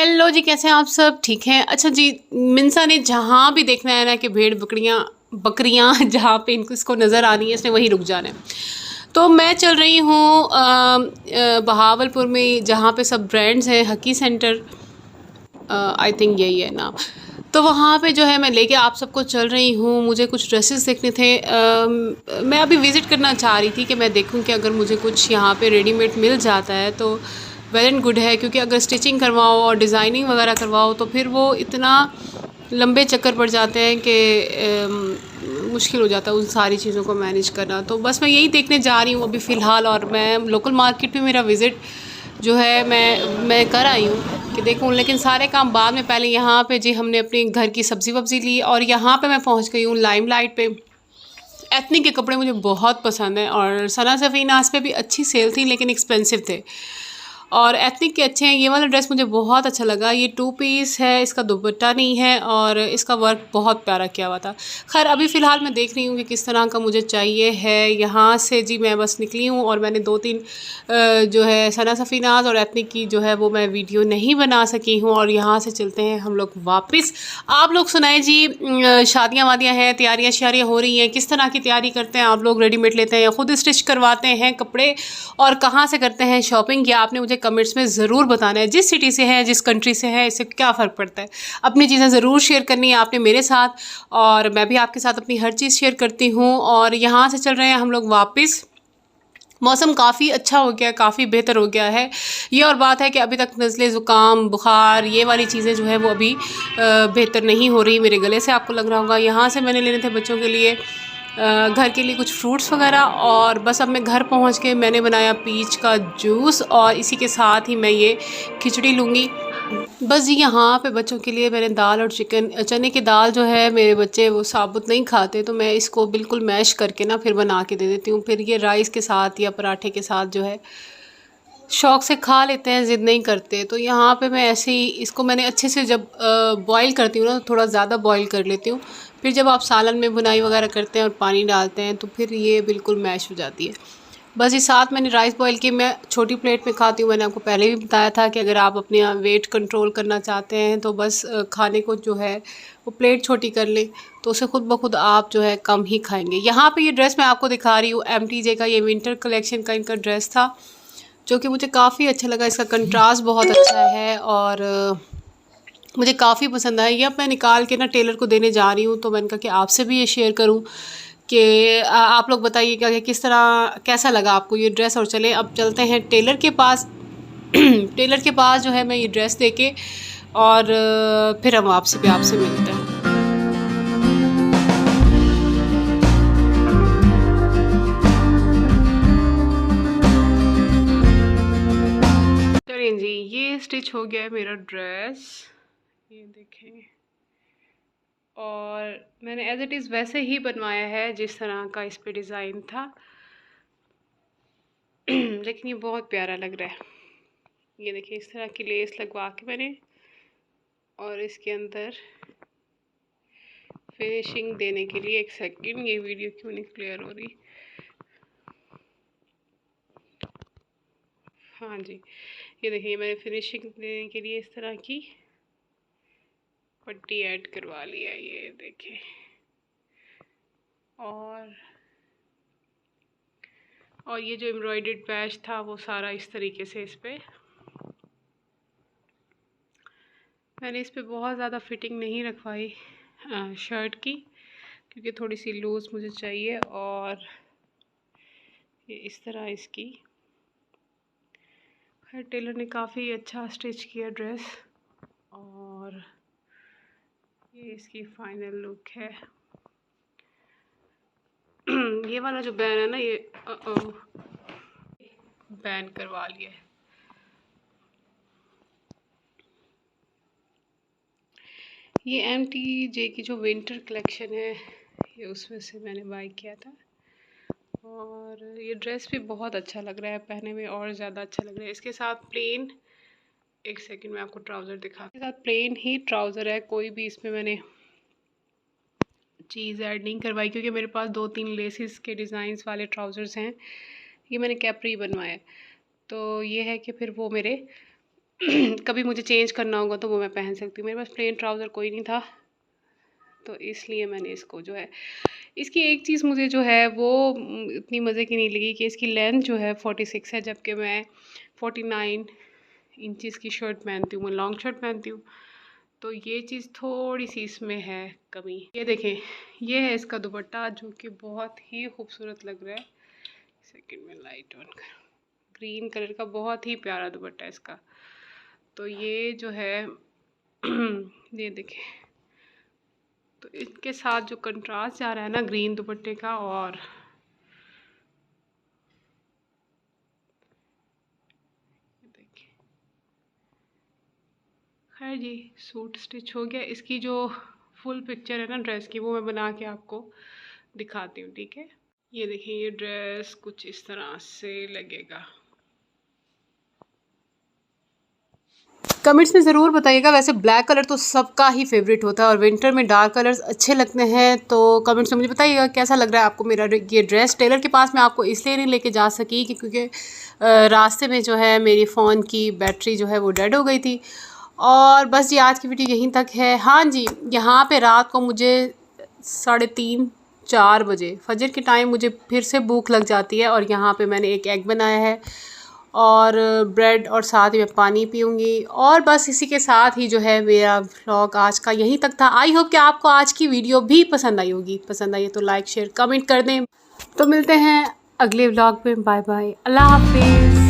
Hello जी, कैसे हैं आप सब? ठीक हैं? अच्छा जी, मिनसा ने जहाँ भी देखना है ना कि भेड़ बकरियाँ बकरियाँ जहाँ पे इनको इसको नज़र आ रही हैं इसने वहीं रुक जाना है। तो मैं चल रही हूँ बहावलपुर में, जहाँ पे सब ब्रांड्स हैं, हकी सेंटर, आई थिंक यही है नाम। तो वहाँ पे जो है मैं लेके आप सबको चल रही हूँ। मुझे कुछ ड्रेसेस देखने थे। मैं अभी विज़िट करना चाह रही थी कि मैं देखूँ कि अगर मुझे कुछ यहाँ पे रेडीमेड मिल जाता है तो वेल एंड गुड है, क्योंकि अगर स्टिचिंग करवाओ और डिज़ाइनिंग वगैरह करवाओ तो फिर वो इतना लंबे चक्कर पड़ जाते हैं कि मुश्किल हो जाता है उन सारी चीज़ों को मैनेज करना। तो बस मैं यही देखने जा रही हूँ अभी फ़िलहाल। और मैं लोकल मार्केट में मेरा विज़िट जो है मैं कर आई हूँ कि देखूँ, लेकिन सारे काम बाद में। पहले यहाँ पे जी हमने अपने घर की सब्ज़ी वब्ज़ी ली और यहाँ पे मैं पहुँच गई हूँ लाइमलाइट पे। एथनिक के कपड़े मुझे बहुत पसंद हैं और सना सफ़ीनास पे भी अच्छी सेल थी लेकिन एक्सपेंसिव थे, और एथनिक के अच्छे हैं। ये वाला ड्रेस मुझे बहुत अच्छा लगा। ये 2 पीस है, इसका दुपट्टा नहीं है और इसका वर्क बहुत प्यारा किया हुआ था। खैर अभी फ़िलहाल मैं देख रही हूँ कि किस तरह का मुझे चाहिए है। यहाँ से जी मैं बस निकली हूँ और मैंने 2-3 जो है सना सफ़ीनाज़ और एथनिक की जो है वो मैं वीडियो नहीं बना सकी हूँ। और यहाँ से चलते हैं हम लोग वापस। आप लोग सुनाए जी, शादियाँ वादियाँ हैं, तैयारियाँ श्यारियाँ हो रही हैं, किस तरह की तैयारी करते हैं आप लोग? रेडीमेड लेते हैं या ख़ुद स्टिच करवाते हैं कपड़े, और कहाँ से करते हैं शॉपिंग? या आपने मुझे कमेंट्स में ज़रूर बताना है। जिस सिटी से है, जिस कंट्री से है, इससे क्या फ़र्क पड़ता है। अपनी चीज़ें ज़रूर शेयर करनी है आपने मेरे साथ, और मैं भी आपके साथ अपनी हर चीज़ शेयर करती हूँ। और यहाँ से चल रहे हैं हम लोग वापस। मौसम काफ़ी अच्छा हो गया है, काफ़ी बेहतर हो गया है। ये और बात है कि अभी तक नज़ले ज़ुकाम बुखार ये वाली चीज़ें जो है वो अभी बेहतर नहीं हो रही मेरे गले से, आपको लग रहा होगा। यहाँ से मैंने लेने थे बच्चों के लिए घर के लिए कुछ फ्रूट्स वगैरह, और बस अब मैं घर पहुँच के मैंने बनाया पीच का जूस और इसी के साथ ही मैं ये खिचड़ी लूँगी। बस जी यहाँ पे बच्चों के लिए मैंने दाल और चिकन, चने की दाल जो है मेरे बच्चे वो साबुत नहीं खाते, तो मैं इसको बिल्कुल मैश करके ना फिर बना के दे देती हूँ। फिर ये राइस के साथ या पराठे के साथ जो है शौक़ से खा लेते हैं, ज़िद नहीं करते। तो यहाँ पे मैं ऐसे ही इसको मैंने अच्छे से जब बॉईल करती हूँ ना, तो थोड़ा ज़्यादा बॉईल कर लेती हूँ। फिर जब आप सालन में भुनाई वगैरह करते हैं और पानी डालते हैं तो फिर ये बिल्कुल मैश हो जाती है। बस ये साथ मैंने राइस बॉईल की, मैं छोटी प्लेट में खाती हूँ। मैंने आपको पहले भी बताया था कि अगर आप अपने वेट कंट्रोल करना चाहते हैं तो बस खाने को जो है वो प्लेट छोटी कर लें, तो उसे खुद ब खुद आप जो है कम ही खाएंगे। यहाँ पे ये ड्रेस मैं आपको दिखा रही हूँ MTJ का, ये विंटर कलेक्शन का इनका ड्रेस था, जो कि मुझे काफ़ी अच्छा लगा। इसका कंट्रास्ट बहुत अच्छा है और मुझे काफ़ी पसंद आया। ये अब मैं निकाल के ना टेलर को देने जा रही हूँ, तो मैंने कहा कि आपसे भी ये शेयर करूँ कि आप लोग बताइएगा कि किस तरह कैसा लगा आपको ये ड्रेस। और चलें अब चलते हैं टेलर के पास। टेलर के पास जो है मैं ये ड्रेस देके और फिर हम आपसे मिलते हैं। चलिए जी, ये स्टिच हो गया है मेरा ड्रेस, ये देखें। और मैंने एज इट इज़ वैसे ही बनवाया है जिस तरह का इस पे डिज़ाइन था। लेकिन ये बहुत प्यारा लग रहा है। ये देखिए इस तरह की लेस लगवा के मैंने, और इसके अंदर फिनिशिंग देने के लिए, एक सेकंड, ये वीडियो क्यों नहीं क्लियर हो रही। हाँ जी, ये देखिए मैंने फिनिशिंग देने के लिए इस तरह की पट्टी ऐड करवा लिया, ये देखिए। और ये जो एम्ब्रॉयडर्ड पैच था वो सारा इस तरीके से इस पे मैंने इस पे बहुत ज़्यादा फिटिंग नहीं रखवाई शर्ट की, क्योंकि थोड़ी सी लूज़ मुझे चाहिए। और ये इस तरह इसकी, खैर टेलर ने काफ़ी अच्छा स्टिच किया ड्रेस, और ये इसकी फाइनल लुक है। ये वाला जो बैन है ना, ये बैन करवा लिया है। ये MTJ की जो विंटर कलेक्शन है, ये उसमें से मैंने बाय किया था। और ये ड्रेस भी बहुत अच्छा लग रहा है, पहने में और ज़्यादा अच्छा लग रहा है। इसके साथ प्लेन, एक सेकंड में आपको ट्राउज़र दिखा, इसके साथ प्लेन ही ट्राउज़र है, कोई भी इसमें मैंने चीज़ ऐड नहीं करवाई, क्योंकि मेरे पास 2-3 लेसिस के डिज़ाइंस वाले ट्राउज़र्स हैं। ये मैंने कैप्री बनवाया है, तो ये है कि फिर वो मेरे कभी मुझे चेंज करना होगा तो वो मैं पहन सकती हूँ। मेरे पास प्लेन ट्राउज़र कोई नहीं था, तो इसलिए मैंने इसको जो है, इसकी एक चीज़ मुझे जो है वो इतनी मज़े की नहीं लगी कि इसकी लेंथ जो है 46 है, जबकि मैं 49 इंचज़ की शर्ट पहनती हूँ, मैं लॉन्ग शर्ट पहनती हूँ। तो ये चीज़ थोड़ी सी इसमें है कमी। ये देखें, ये है इसका दुपट्टा जो कि बहुत ही खूबसूरत लग रहा है। सेकंड में लाइट ऑन कर, ग्रीन कलर का बहुत ही प्यारा दुपट्टा है इसका। तो ये जो है ये देखें, तो इसके साथ जो कंट्रास्ट जा रहा है ना ग्रीन दुपट्टे का, और देखिए, खैर जी सूट स्टिच हो गया। इसकी जो फुल पिक्चर है ना ड्रेस की, वो मैं बना के आपको दिखाती हूँ, ठीक है। ये देखिए, ये ड्रेस कुछ इस तरह से लगेगा। कमेंट्स में ज़रूर बताइएगा। वैसे ब्लैक कलर तो सबका ही फेवरेट होता है और विंटर में डार्क कलर्स अच्छे लगते हैं, तो कमेंट्स में मुझे बताइएगा कैसा लग रहा है आपको मेरा ये ड्रेस। टेलर के पास मैं आपको इसलिए नहीं लेके जा सकी कि क्योंकि रास्ते में जो है मेरी फ़ोन की बैटरी जो है वो डेड हो गई थी। और बस जी आज की वीडियो यहीं तक है। हाँ जी, यहाँ पे रात को मुझे 3:30-4 बजे फजर के टाइम मुझे फिर से भूख लग जाती है, और यहाँ पे मैंने एक एग बनाया है और ब्रेड, और साथ ही मैं पानी पीऊँगी। और बस इसी के साथ ही जो है मेरा व्लॉग आज का यहीं तक था। आई होप कि आपको आज की वीडियो भी पसंद आई होगी। पसंद आई है तो लाइक शेयर कमेंट कर दें। तो मिलते हैं अगले व्लॉग में। बाय बाय, अल्लाह हाफिज़।